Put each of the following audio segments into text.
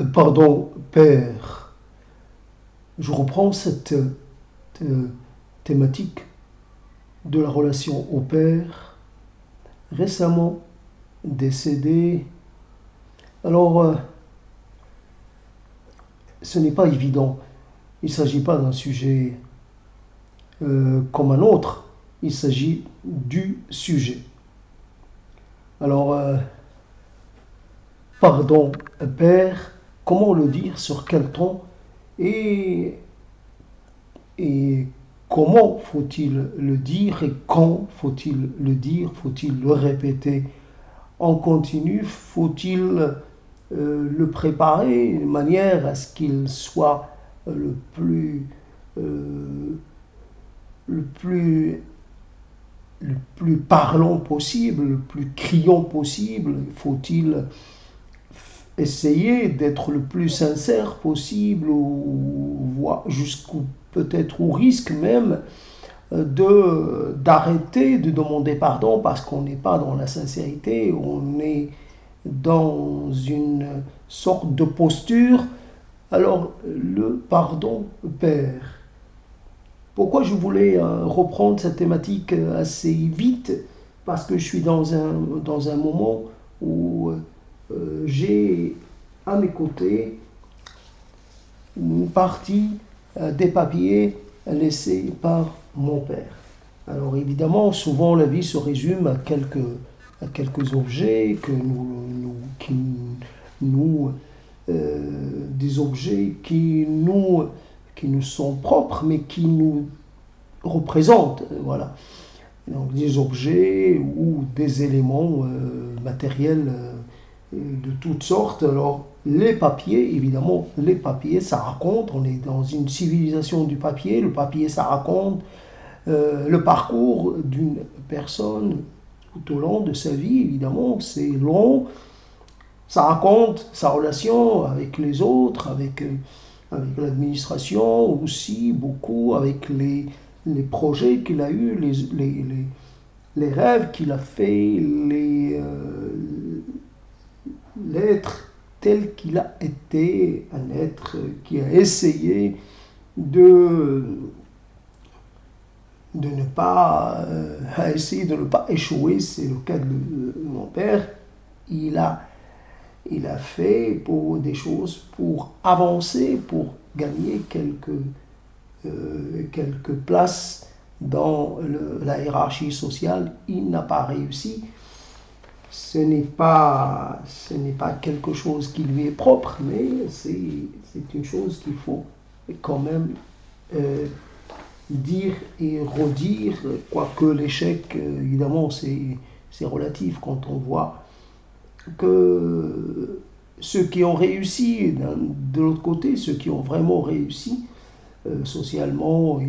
Pardon, père. Je reprends cette thématique de la relation au père, récemment décédé. Alors, ce n'est pas évident. Il ne s'agit pas d'un sujet comme un autre. Il s'agit du sujet. Alors, pardon, père, comment le dire, sur quel ton et, et comment faut-il le dire et quand faut-il le dire, faut-il le répéter en continu, faut-il le préparer de manière à ce qu'il soit le plus, euh, le plus, le plus parlant possible, le plus criant possible. Faut-il essayer d'être le plus sincère possible ou jusqu'au peut-être au risque même d'arrêter de demander pardon parce qu'on n'est pas dans la sincérité, on est dans une sorte de posture. Alors le pardon père. Pourquoi je voulais reprendre cette thématique assez vite? Parce que je suis dans un moment où j'ai à mes côtés une partie des papiers laissés par mon père. Alors évidemment, souvent la vie se résume à quelques objets qui nous des objets qui nous sont propres, mais qui nous représentent. Voilà. Donc des objets ou des éléments matériels de toutes sortes. Alors les papiers, évidemment, les papiers, ça raconte. On est dans une civilisation du papier. Le papier, ça raconte le parcours d'une personne tout au long de sa vie. Évidemment, c'est long. Ça raconte sa relation avec les autres, avec l'administration aussi, beaucoup, avec les projets qu'il a eus, les rêves qu'il a fait, l'être tel qu'il a été, un être qui a essayé de, de ne pas a essayé de ne pas échouer. C'est le cas de mon père. Il a il a fait pour des choses pour avancer, pour gagner quelques places dans la hiérarchie sociale. Il n'a pas réussi. Ce n'est pas quelque chose qui lui est propre, mais c'est une chose qu'il faut quand même dire et redire, quoique l'échec, évidemment, c'est relatif quand on voit que ceux qui ont réussi, de l'autre côté, ceux qui ont vraiment réussi, socialement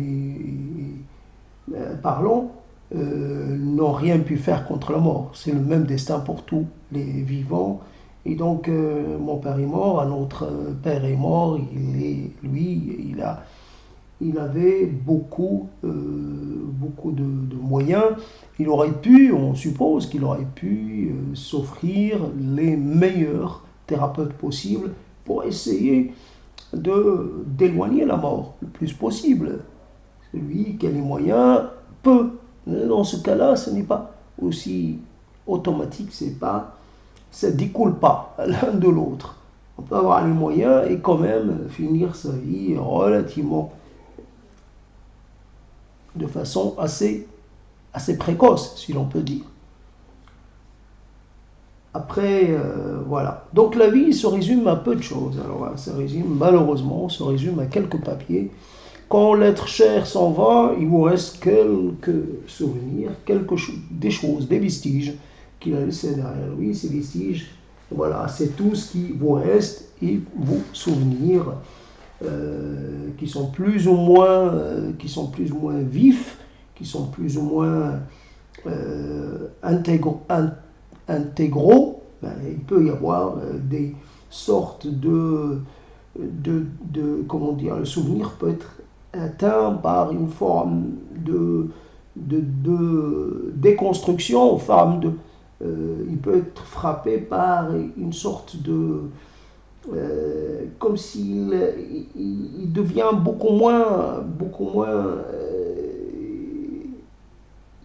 parlant, n'ont rien pu faire contre la mort. C'est le même destin pour tous les vivants. Et donc, mon père est mort, un autre père est mort, il avait beaucoup de moyens. Il aurait pu, on suppose qu'il aurait pu s'offrir les meilleurs thérapeutes possibles pour essayer d'éloigner la mort le plus possible. Celui qui a les moyens peut. Dans ce cas-là, ce n'est pas aussi automatique, ça ne découle pas l'un de l'autre. On peut avoir les moyens et quand même finir sa vie relativement de façon assez précoce, si l'on peut dire. Après, voilà. Donc la vie se résume à peu de choses. Alors, malheureusement, se résume à quelques papiers. Quand l'être cher s'en va, il vous reste quelques souvenirs, des choses, des vestiges qu'il a laissés derrière lui. Ces vestiges, voilà, c'est tout ce qui vous reste et vos souvenirs qui sont plus ou moins vifs, qui sont plus ou moins intégraux. Il peut y avoir des sortes comment dire, le souvenir peut être atteint par une forme de déconstruction, il peut être frappé par une sorte comme s'il il devient beaucoup moins,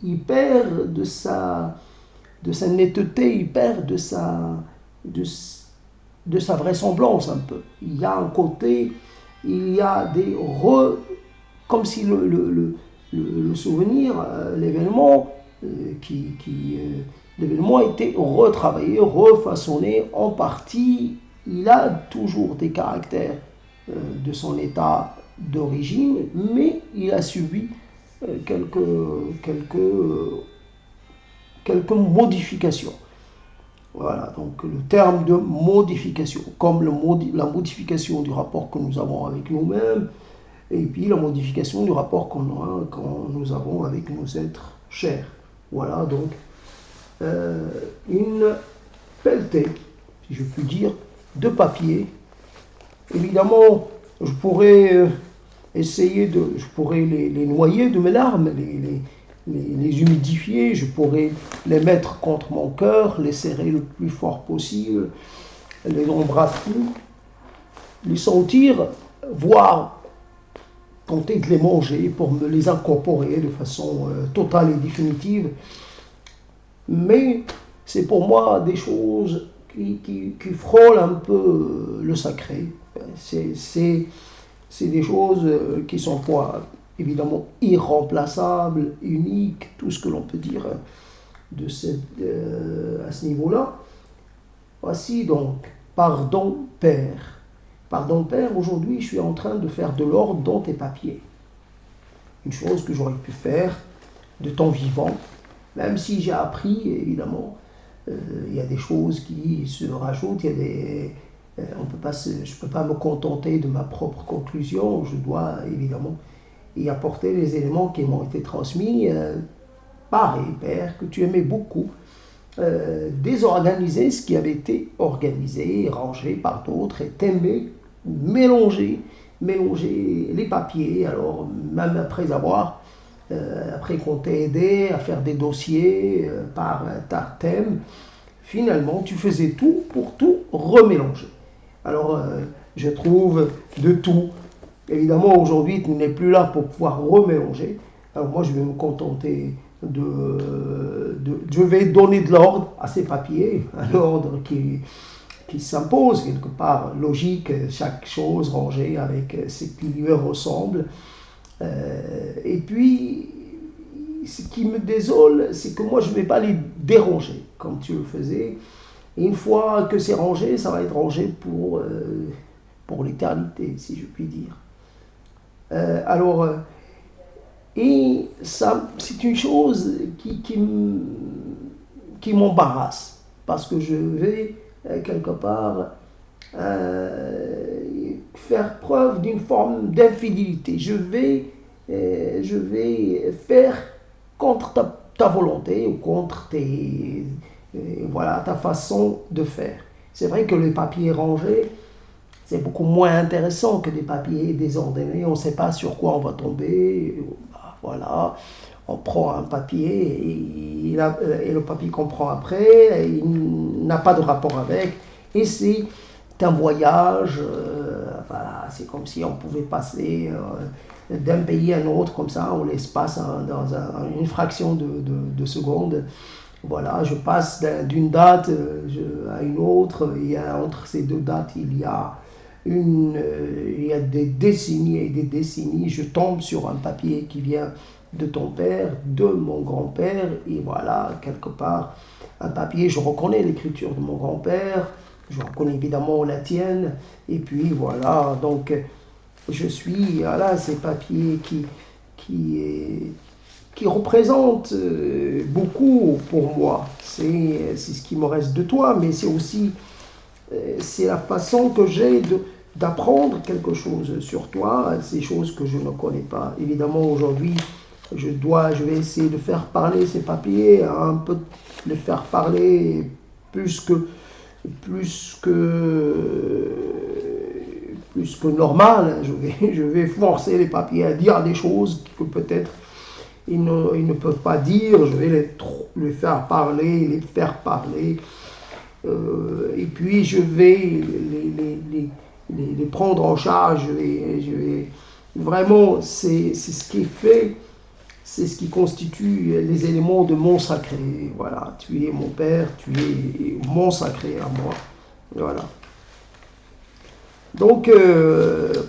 il perd de sa netteté, il perd de, de sa vraisemblance un peu. Il y a un côté, il y a comme si le souvenir, l'événement, l'événement a été retravaillé, refaçonné en partie. Il a toujours des caractères de son état d'origine, mais il a subi quelques, quelques, quelques modifications. Voilà, donc le terme de modification, comme la modification du rapport que nous avons avec nous-mêmes, et puis la modification du rapport quand nous avons avec nos êtres chers. Voilà, donc une pelletée, si je puis dire, de papier. Évidemment, je pourrais je pourrais les noyer de mes larmes, les humidifier, je pourrais les mettre contre mon cœur, les serrer le plus fort possible, les embrasser, les sentir, voire tenter de les manger pour me les incorporer de façon totale et définitive. Mais c'est pour moi des choses qui frôlent un peu le sacré. C'est des choses qui sont évidemment irremplaçables, uniques, tout ce que l'on peut dire à ce niveau-là. Voici donc, pardon Père. Pardon Père, aujourd'hui je suis en train de faire de l'ordre dans tes papiers. Une chose que j'aurais pu faire de ton vivant, même si j'ai appris, évidemment, il y a des choses qui se rajoutent, je ne peux pas me contenter de ma propre conclusion, je dois évidemment y apporter les éléments qui m'ont été transmis. Pareil, Père, que tu aimais beaucoup, désorganiser ce qui avait été organisé, rangé par d'autres, et t'aimais mélanger les papiers, alors même après qu'on t'ait aidé à faire des dossiers par thème, finalement tu faisais tout pour tout remélanger. Alors je trouve de tout. Évidemment aujourd'hui tu n'es plus là pour pouvoir remélanger. Alors moi je vais me contenter je vais donner de l'ordre à ces papiers, un ordre qui s'impose quelque part, logique, chaque chose rangée avec ce qui lui ressemble. Et puis, ce qui me désole, c'est que moi, je ne vais pas les déranger, comme tu le faisais. Et une fois que c'est rangé, ça va être rangé pour l'éternité, si je puis dire. Et ça, c'est une chose qui m'embarrasse, parce que je vais, quelque part, faire preuve d'une forme d'infidélité. Je vais faire contre ta volonté ou contre ta façon de faire. C'est vrai que les papiers rangés, c'est beaucoup moins intéressant que des papiers désordonnés. On ne sait pas sur quoi on va tomber. Voilà, on prend un papier et le papier qu'on prend après, il n'a pas de rapport avec. Et c'est un voyage, voilà, c'est comme si on pouvait passer d'un pays à un autre comme ça, en l'espace, dans une fraction de seconde. Voilà, je passe d'une date à une autre, et entre ces deux dates, il y a des décennies et des décennies, je tombe sur un papier qui vient de ton père, de mon grand-père, et voilà, quelque part, un papier, je reconnais l'écriture de mon grand-père, je reconnais évidemment la tienne, et puis voilà, donc je suis, voilà, ces papiers qui représentent beaucoup pour moi. C'est ce qui me reste de toi, mais c'est aussi c'est la façon que j'ai d'apprendre quelque chose sur toi, ces choses que je ne connais pas. Évidemment, aujourd'hui, je vais essayer de faire parler ces papiers, un peu les faire parler plus que normal. Je vais forcer les papiers à dire des choses que peut-être ils ne peuvent pas dire. Je vais les faire parler, Et puis je vais les prendre en charge. Vraiment, c'est ce qui fait, c'est ce qui constitue les éléments de mon sacré. Voilà, tu es mon père, tu es mon sacré à moi. Voilà. Donc,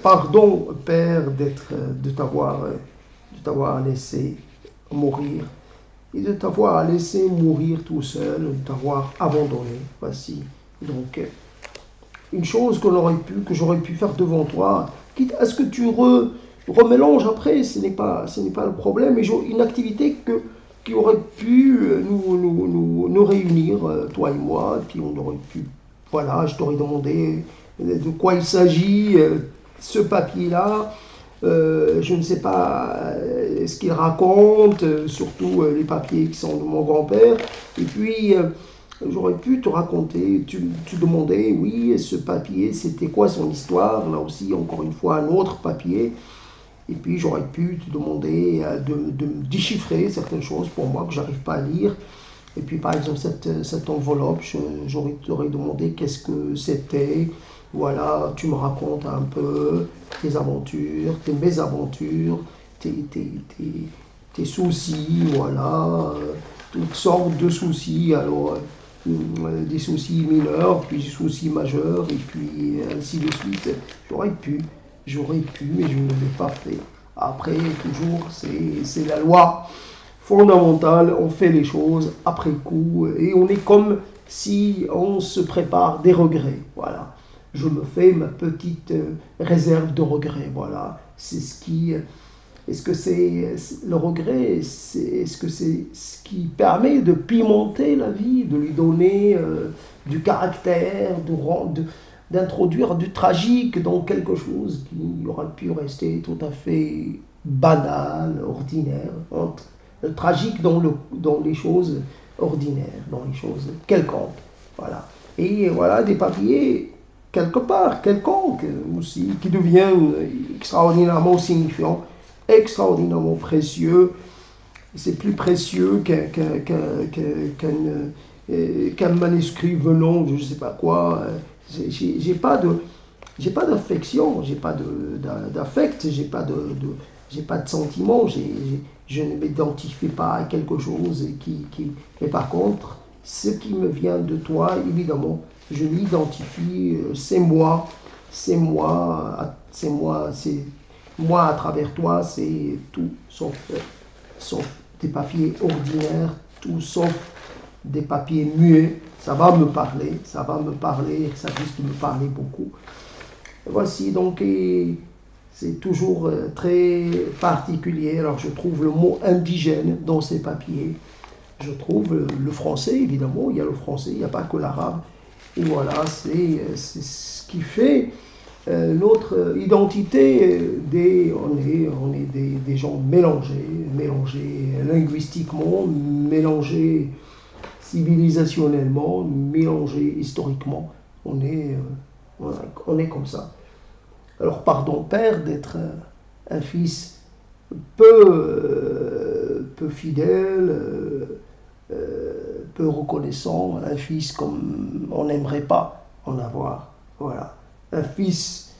pardon, Père, de t'avoir laissé mourir et de t'avoir laissé mourir tout seul, de t'avoir abandonné. Voici. Donc, une chose que j'aurais pu faire devant toi, quitte à ce que tu remélanges après, ce n'est pas le problème, mais une activité qui aurait pu nous réunir, toi et moi, puis on aurait pu, voilà, je t'aurais demandé de quoi il s'agit, ce papier-là, je ne sais pas ce qu'il raconte, surtout les papiers qui sont de mon grand-père, et puis j'aurais pu te raconter, tu demandais, oui, ce papier, c'était quoi son histoire, là aussi, encore une fois, un autre papier, et puis j'aurais pu te demander de déchiffrer certaines choses pour moi que j'arrive pas à lire. Et puis par exemple cette enveloppe, j'aurais demandé qu'est-ce que c'était. Voilà, tu me racontes un peu tes aventures, tes mésaventures, tes soucis, voilà, toutes sortes de soucis. Alors des soucis mineurs, puis des soucis majeurs, et puis ainsi de suite. J'aurais pu, mais je ne l'ai pas fait. Après, toujours, c'est la loi fondamentale, on fait les choses après coup, et on est comme si on se prépare des regrets, voilà. Je me fais ma petite réserve de regrets, voilà. C'est ce qui... Est-ce que c'est le regret, est-ce que c'est ce qui permet de pimenter la vie, de lui donner du caractère, d'introduire du tragique dans quelque chose qui aurait pu rester tout à fait banal, ordinaire, tragique dans les choses ordinaires, dans les choses quelconques. Voilà. Et voilà des papiers quelque part, quelconques aussi, qui deviennent extraordinairement signifiants, extraordinairement précieux. C'est plus précieux qu'un manuscrit venant de je ne sais pas quoi. J'ai pas d'affection, j'ai pas d'affect, j'ai pas de sentiment, je ne m'identifie pas à quelque chose mais par contre, ce qui me vient de toi, évidemment, je l'identifie, c'est moi, c'est moi, c'est moi, c'est moi à travers toi, c'est tout sauf des papiers ordinaires, tout sauf des papiers muets. Ça va me parler, ça risque de me parler beaucoup. Voici donc, c'est toujours très particulier. Alors je trouve le mot indigène dans ces papiers. Je trouve le français, évidemment, il y a le français, il n'y a pas que l'arabe. Et voilà, c'est ce qui fait notre identité. On est des gens mélangés linguistiquement, mélangés civilisationnellement, mélangés historiquement. On est comme ça. Alors pardon Père d'être un fils peu fidèle, peu reconnaissant, un fils comme on n'aimerait pas en avoir. Voilà. Un fils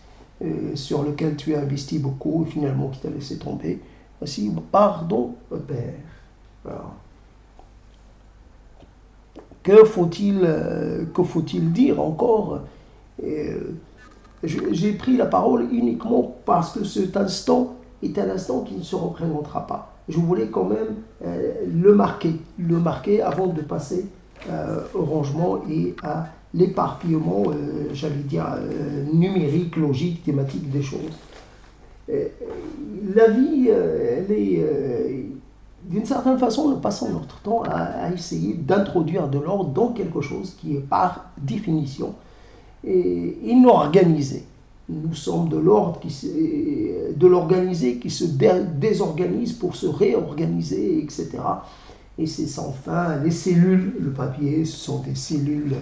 sur lequel tu as investi beaucoup et finalement qui t'a laissé tomber. Voici, pardon Père. Voilà. Que faut-il dire encore? J'ai pris la parole uniquement parce que cet instant est un instant qui ne se représentera pas. Je voulais quand même le marquer avant de passer au rangement et à l'éparpillement, j'allais dire, numérique, logique, thématique des choses. La vie, elle est, d'une certaine façon, nous passons notre temps à essayer d'introduire de l'ordre dans quelque chose qui est par définition inorganisé. Nous sommes de l'organisé qui se désorganise pour se réorganiser, etc. Et c'est sans fin. Les cellules, le papier, ce sont des cellules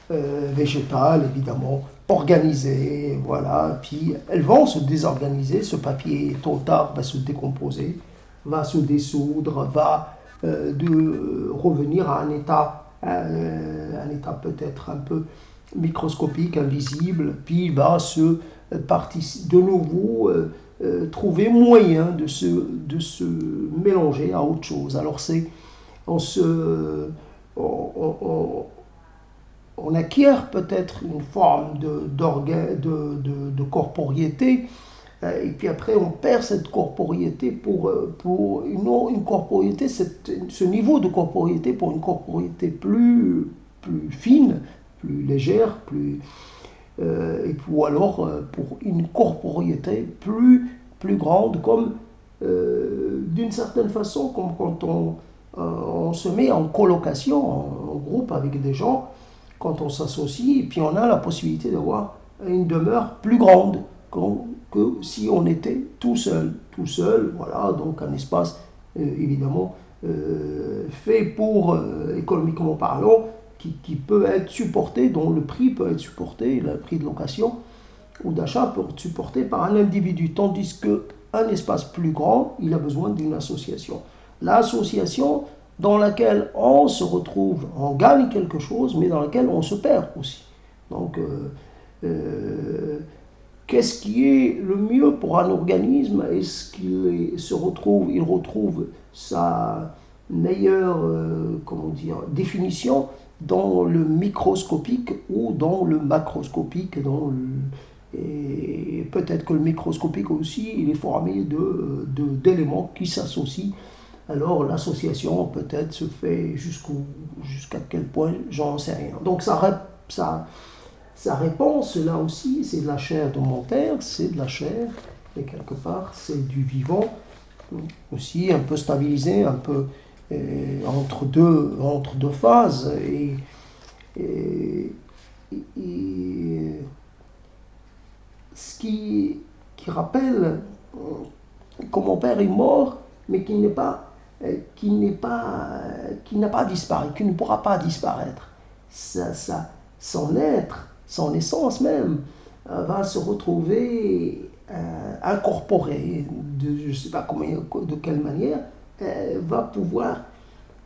végétales, évidemment, organisées, voilà. Puis elles vont se désorganiser. Ce papier, tôt ou tard, va se décomposer, va se dissoudre, va revenir à un état un état peut-être un peu microscopique, invisible, puis il va de nouveau trouver moyen de se mélanger à autre chose. Alors on, se, on acquiert peut-être une forme de corporeité, et puis après on perd cette corporeité pour une corporeité, ce niveau de corporeité pour une corporeité plus fine, plus légère, ou alors pour une corporeité plus grande, comme d'une certaine façon, comme quand on se met en colocation, en groupe avec des gens, quand on s'associe, et puis on a la possibilité d'avoir une demeure plus grande que si on était tout seul. Tout seul, voilà, donc un espace évidemment fait pour, économiquement parlant, qui peut être supporté, dont le prix peut être supporté, le prix de location ou d'achat peut être supporté par un individu, tandis qu'un espace plus grand, il a besoin d'une association. L'association dans laquelle on se retrouve, on gagne quelque chose, mais dans laquelle on se perd aussi. Donc, qu'est-ce qui est le mieux pour un organisme? Est-ce qu'il il retrouve sa meilleure définition dans le microscopique ou dans le macroscopique, et peut-être que le microscopique aussi, il est formé d'éléments qui s'associent. Alors l'association peut-être se fait jusqu'à quel point, j'en sais rien. Donc sa réponse là aussi, c'est de la chair de mon père, c'est de la chair, et quelque part c'est du vivant, aussi un peu stabilisé, un peu entre deux phases. Et ce qui rappelle que mon père est mort, mais qui n'a pas disparu, qui ne pourra pas disparaître. Son être, son essence même, va se retrouver incorporée, je ne sais pas de quelle manière, va pouvoir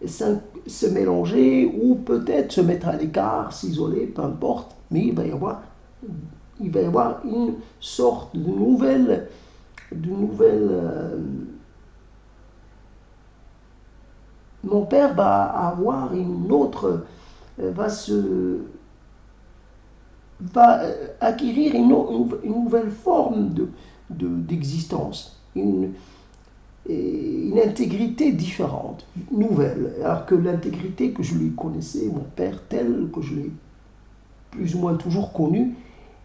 se mélanger ou peut-être se mettre à l'écart, s'isoler, peu importe, mais il va y avoir une sorte de nouvelle mon père va avoir une autre, va acquérir une nouvelle forme d'existence, une intégrité différente, nouvelle, alors que l'intégrité que je lui connaissais, mon père, tel que je l'ai plus ou moins toujours connu,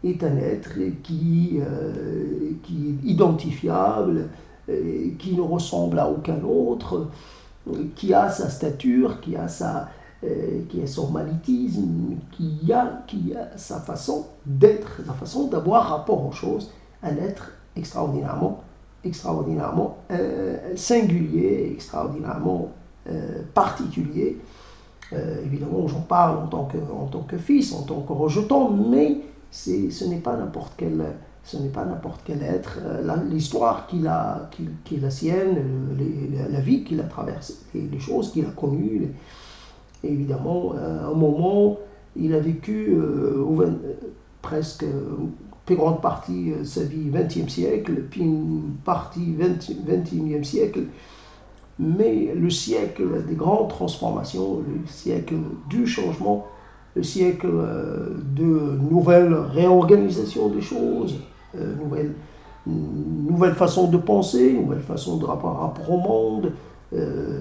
est un être qui est identifiable, qui ne ressemble à aucun autre, qui a sa stature, qui a son magnétisme, qui a sa façon d'être, sa façon d'avoir rapport aux choses, un être extraordinairement singulier, extraordinairement particulier. Évidemment, j'en parle en tant que fils, en tant que rejeton, mais ce n'est pas n'importe quel être. L'histoire qui est la sienne, la vie qu'il a traversée, les choses qu'il a connues. Évidemment, à un moment, il a vécu presque plus grande partie de sa vie 20e siècle, puis une partie 21e siècle. Mais le siècle des grandes transformations, le siècle du changement, le siècle de nouvelles réorganisations des choses, nouvelle façon de penser, nouvelle façon de rapport au monde,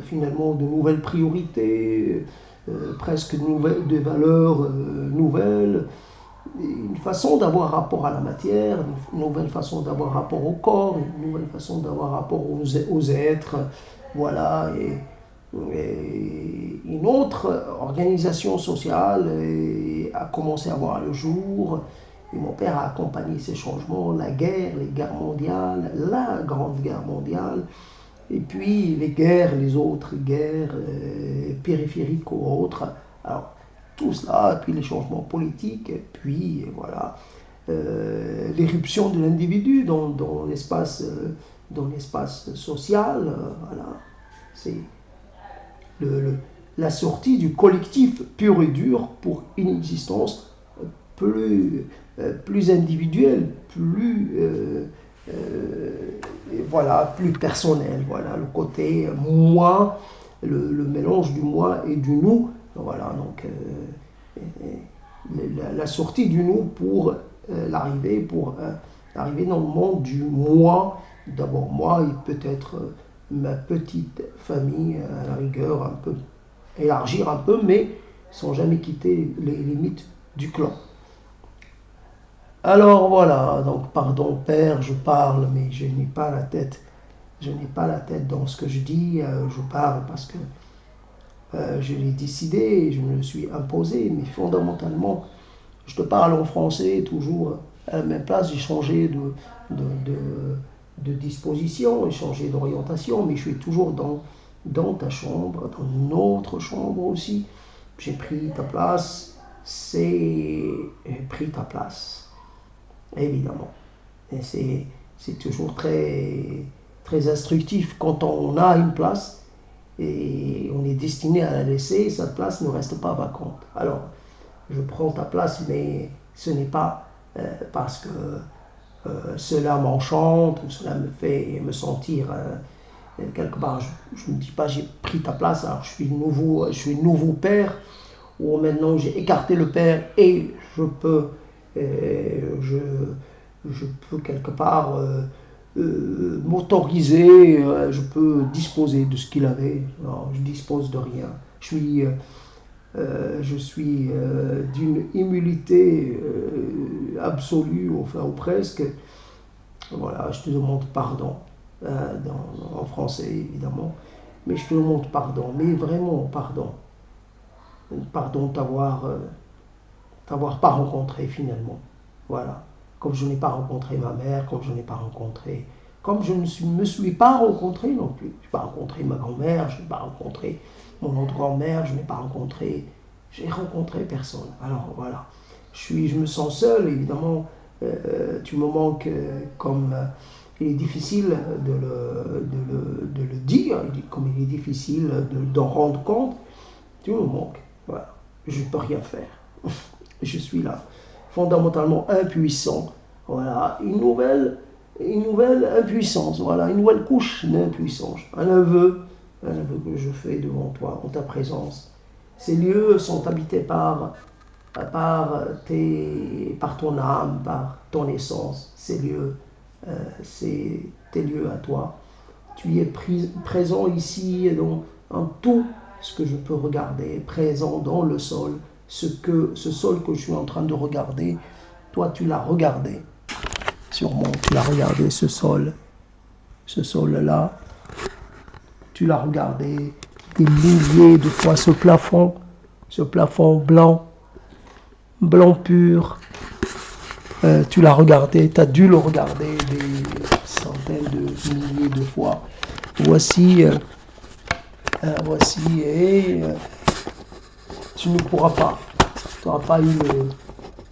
finalement de nouvelles priorités, presque des valeurs nouvelles, une façon d'avoir rapport à la matière, une nouvelle façon d'avoir rapport au corps, une nouvelle façon d'avoir rapport aux êtres, voilà, et une autre organisation sociale a commencé à voir le jour. Et mon père a accompagné ces changements, la guerre, les guerres mondiales, la Grande Guerre mondiale, et puis les autres guerres périphériques ou autres. Alors, tout cela, et puis les changements politiques, et puis voilà, l'éruption de l'individu dans l'espace social, voilà. C'est la sortie du collectif pur et dur pour une existence plus individuelle, voilà, plus personnelle. Voilà, le côté moi, le mélange du moi et du nous. Voilà, donc la sortie du nous pour l'arrivée dans le monde du moi. D'abord moi et peut-être ma petite famille à la rigueur, un peu élargir un peu, mais sans jamais quitter les limites du clan. Alors voilà, donc pardon père, je parle, mais je n'ai pas la tête. Je n'ai pas la tête dans ce que je dis, je parle parce que je l'ai décidé, je me le suis imposé, mais fondamentalement, je te parle en français toujours à la même place, j'ai changé de disposition, j'ai changé d'orientation, mais je suis toujours dans ta chambre, dans notre chambre aussi. J'ai pris ta place, j'ai pris ta place, évidemment. Et c'est toujours très instructif quand on a une place et on est destiné à la laisser, sa place ne reste pas vacante. Alors, je prends ta place, mais ce n'est pas parce que cela m'enchante ou cela me fait me sentir quelque part. Je ne dis pas j'ai pris ta place, alors je suis nouveau père, ou maintenant j'ai écarté le père et je peux quelque part m'autoriser, je peux disposer de ce qu'il avait. Non, je dispose de rien. Je suis d'une humilité absolue, enfin ou presque. Voilà, je te demande pardon, en français évidemment, mais je te demande pardon, mais vraiment pardon. Pardon de t'avoir pas rencontré finalement. Voilà. Comme je n'ai pas rencontré ma mère, comme je ne me suis pas rencontré non plus. Je n'ai pas rencontré ma grand-mère, je n'ai pas rencontré mon autre grand-mère, j'ai rencontré personne. Alors voilà. Je me sens seul, évidemment. Tu me manques comme il est difficile de le dire, comme il est difficile d'en rendre compte. Tu me manques. Voilà. Je ne peux rien faire. Je suis là, fondamentalement impuissant. Voilà, une nouvelle impuissance, voilà, une nouvelle couche d'impuissance. Un aveu que je fais devant toi, en ta présence. Ces lieux sont habités par ton âme, par ton essence. Ces lieux, c'est tes lieux à toi. Tu es présent ici en tout ce que je peux regarder, présent dans le sol, ce sol que je suis en train de regarder, toi tu l'as regardé, sûrement tu l'as regardé ce sol-là, tu l'as regardé des milliers de fois, ce plafond blanc pur, tu l'as regardé, tu as dû le regarder des centaines de milliers de fois. Voici, et tu ne pourras pas, tu n'auras pas eu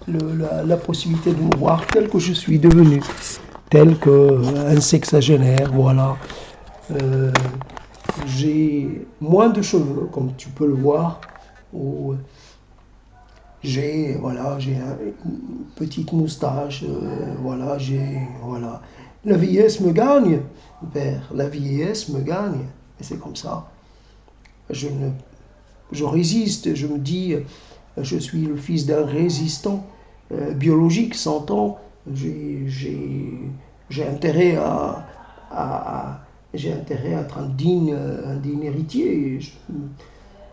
la possibilité de me voir tel que je suis devenu, tel qu'un sexagénaire, voilà. J'ai moins de cheveux, comme tu peux le voir, ou j'ai une petite moustache, voilà, voilà. La vieillesse me gagne, père, la vieillesse me gagne, et c'est comme ça. Je résiste, je me dis, je suis le fils d'un résistant biologique, 100 ans, j'ai intérêt j'ai intérêt à être un digne héritier.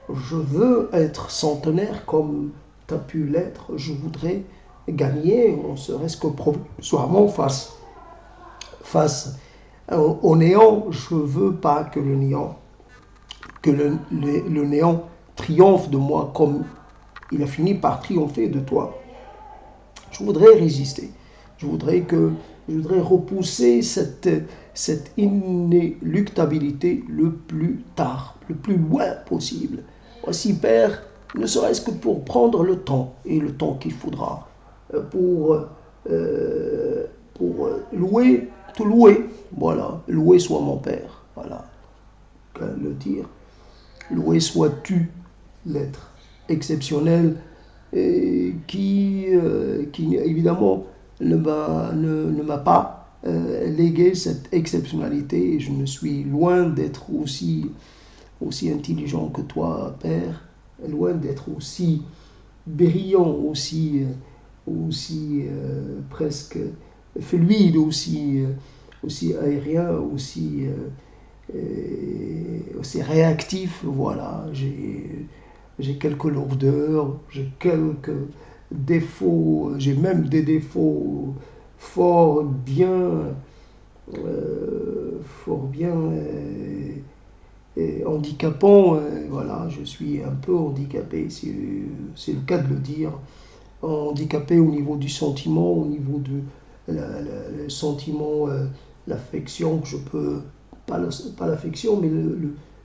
Je veux être centenaire comme tu as pu l'être. Je voudrais gagner, on serait-ce que provisoirement face au néant. Je ne veux pas que le néant triomphe de moi comme il a fini par triompher de toi. Je voudrais résister. Je voudrais repousser cette inéluctabilité le plus tard, le plus loin possible. Voici, Père, ne serait-ce que pour prendre le temps, et le temps qu'il faudra, pour te louer. Voilà, loué soit mon Père. Voilà, le dire. Loué sois-tu, l'être exceptionnel qui évidemment ne m'a pas légué cette exceptionnalité. Et je me suis loin d'être aussi intelligent que toi, Père, loin d'être aussi brillant, aussi presque fluide, aussi aérien, aussi réactif. Voilà, j'ai quelques lourdeurs, j'ai quelques défauts, j'ai même des défauts fort bien handicapants. Voilà, je suis un peu handicapé, c'est le cas de le dire. Handicapé au niveau du sentiment, au niveau de le sentiment, l'affection que je peux, pas l'affection, mais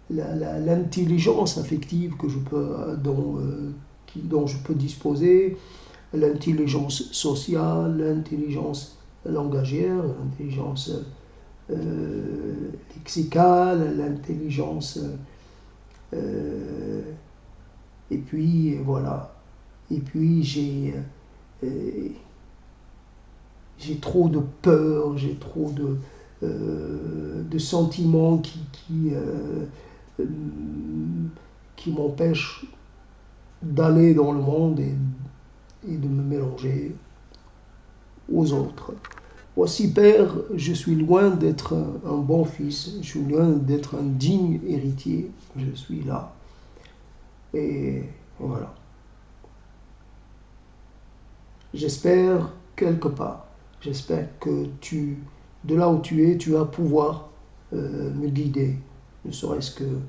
l'intelligence affective que je peux, dont je peux disposer, l'intelligence sociale, l'intelligence langagière, l'intelligence lexicale, l'intelligence, euh, et puis voilà. Et puis j'ai trop de peur, j'ai trop de sentiments euh, qui m'empêchent d'aller dans le monde et de me mélanger aux autres. Voici, Père, je suis loin d'être un bon fils, je suis loin d'être un digne héritier, je suis là. Et voilà. J'espère quelque part, j'espère que de là où tu es, tu vas pouvoir me guider, ne serait-ce que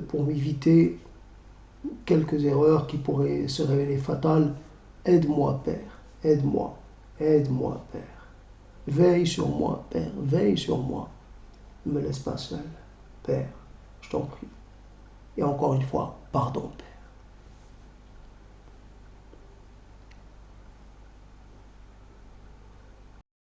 pour m'éviter quelques erreurs qui pourraient se révéler fatales. Aide-moi, Père, aide-moi, aide-moi, Père. Veille sur moi, Père, veille sur moi. Ne me laisse pas seul, Père, je t'en prie. Et encore une fois, pardon, Père.